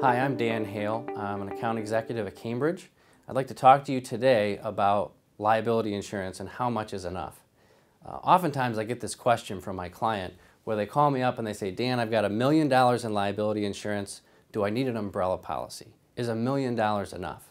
Hi, I'm Dan Hale. I'm an account executive at Cambridge. I'd like to talk to you today about liability insurance and how much is enough. Oftentimes I get this question from my client where they call me up and they say, Dan, I've got $1 million in liability insurance. Do I need an umbrella policy? Is $1 million enough?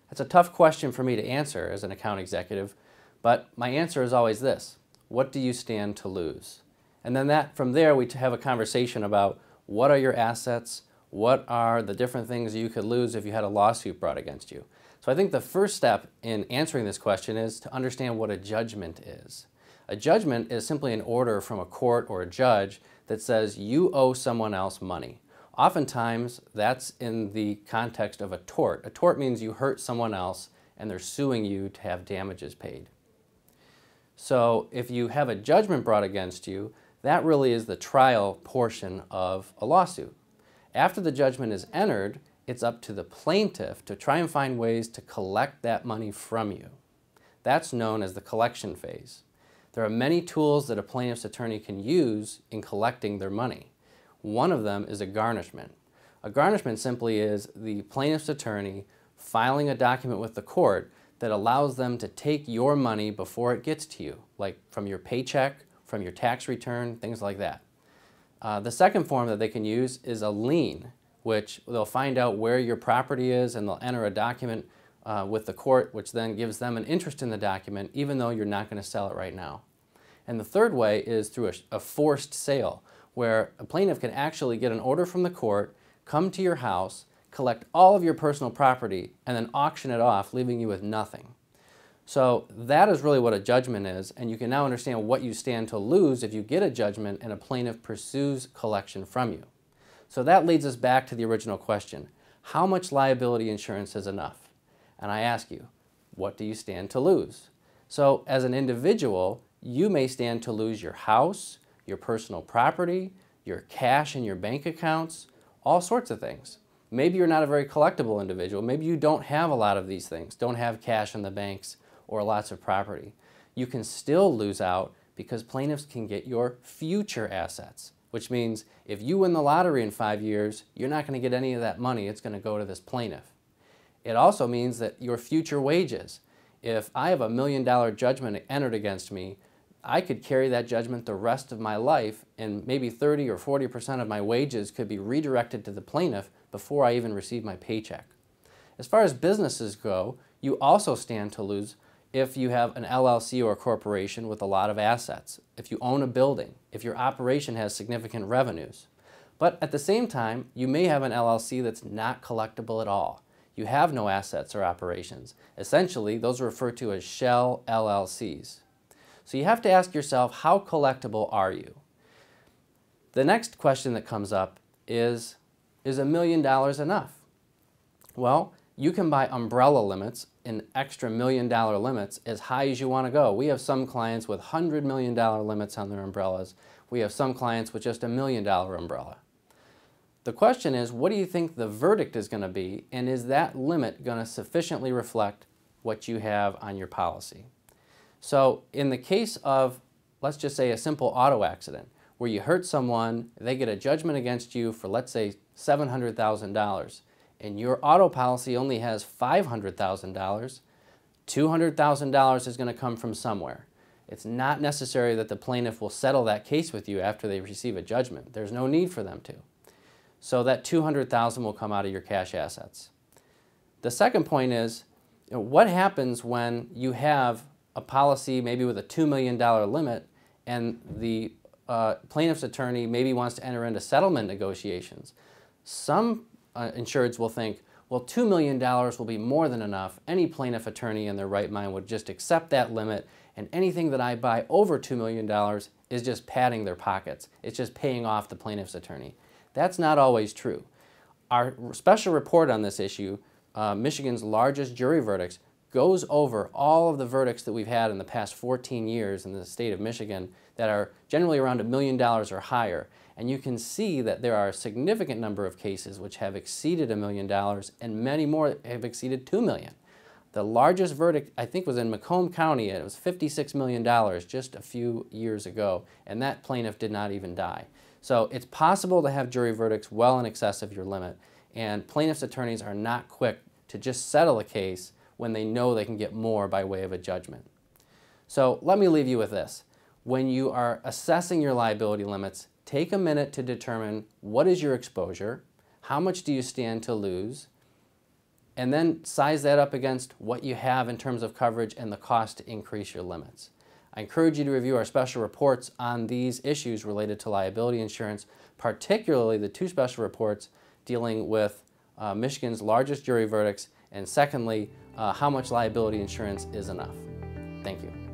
That's a tough question for me to answer as an account executive, but my answer is always this: what do you stand to lose? And then from there we have a conversation about what are your assets, what are the different things you could lose if you had a lawsuit brought against you. So I think the first step in answering this question is to understand what a judgment is. A judgment is simply an order from a court or a judge that says you owe someone else money. Oftentimes that's in the context of a tort. A tort means you hurt someone else and they're suing you to have damages paid. So if you have a judgment brought against you, that really is the trial portion of a lawsuit. After the judgment is entered, it's up to the plaintiff to try and find ways to collect that money from you. That's known as the collection phase. There are many tools that a plaintiff's attorney can use in collecting their money. One of them is a garnishment. A garnishment simply is the plaintiff's attorney filing a document with the court that allows them to take your money before it gets to you, like from your paycheck, from your tax return, things like that. The second form that they can use is a lien, which they'll find out where your property is and they'll enter a document with the court, which then gives them an interest in the document even though you're not going to sell it right now. And the third way is through a forced sale, where a plaintiff can actually get an order from the court, come to your house, collect all of your personal property, and then auction it off, leaving you with nothing. So that is really what a judgment is, and you can now understand what you stand to lose if you get a judgment and a plaintiff pursues collection from you. So that leads us back to the original question: how much liability insurance is enough? And I ask you, what do you stand to lose? So as an individual, you may stand to lose your house, your personal property, your cash in your bank accounts, all sorts of things. Maybe you're not a very collectible individual. Maybe you don't have a lot of these things, don't have cash in the banks or lots of property. You can still lose out because plaintiffs can get your future assets, which means if you win the lottery in 5 years, you're not going to get any of that money. It's going to go to this plaintiff. It also means that your future wages. If I have $1 million judgment entered against me, I could carry that judgment the rest of my life, and maybe 30 or 40% of my wages could be redirected to the plaintiff before I even receive my paycheck. As far as businesses go, you also stand to lose if you have an LLC or a corporation with a lot of assets, if you own a building, if your operation has significant revenues. But at the same time, you may have an LLC that's not collectible at all. You have no assets or operations. Essentially, those are referred to as shell LLCs. So you have to ask yourself, how collectible are you? The next question that comes up is $1 million enough? Well, you can buy umbrella limits and extra $1 million limits as high as you want to go. We have some clients with $100 million limits on their umbrellas. We have some clients with just $1 million umbrella. The question is, what do you think the verdict is going to be, and is that limit going to sufficiently reflect what you have on your policy? So in the case of, let's just say, a simple auto accident where you hurt someone, they get a judgment against you for, let's say, $700,000, and your auto policy only has $500,000, $200,000 is going to come from somewhere. It's not necessary that the plaintiff will settle that case with you after they receive a judgment. There's no need for them to. So that $200,000 will come out of your cash assets. The second point is, what happens when you have a policy maybe with a $2 million limit and the plaintiff's attorney maybe wants to enter into settlement negotiations? Some insureds will think, well, $2 million will be more than enough. Any plaintiff attorney in their right mind would just accept that limit, and anything that I buy over $2 million is just padding their pockets. It's just paying off the plaintiff's attorney. That's not always true. Our special report on this issue, Michigan's largest jury verdicts, goes over all of the verdicts that we've had in the past 14 years in the state of Michigan that are generally around $1 million or higher. And you can see that there are a significant number of cases which have exceeded $1 million, and many more have exceeded $2 million. The largest verdict, I think, was in Macomb County. It was $56 million just a few years ago, and that plaintiff did not even die. So it's possible to have jury verdicts well in excess of your limit, and plaintiffs' attorneys are not quick to just settle a case when they know they can get more by way of a judgment. So let me leave you with this. When you are assessing your liability limits, take a minute to determine what is your exposure, how much do you stand to lose, and then size that up against what you have in terms of coverage and the cost to increase your limits. I encourage you to review our special reports on these issues related to liability insurance, particularly the 2 special reports dealing with Michigan's largest jury verdicts, and secondly, how much liability insurance is enough. Thank you.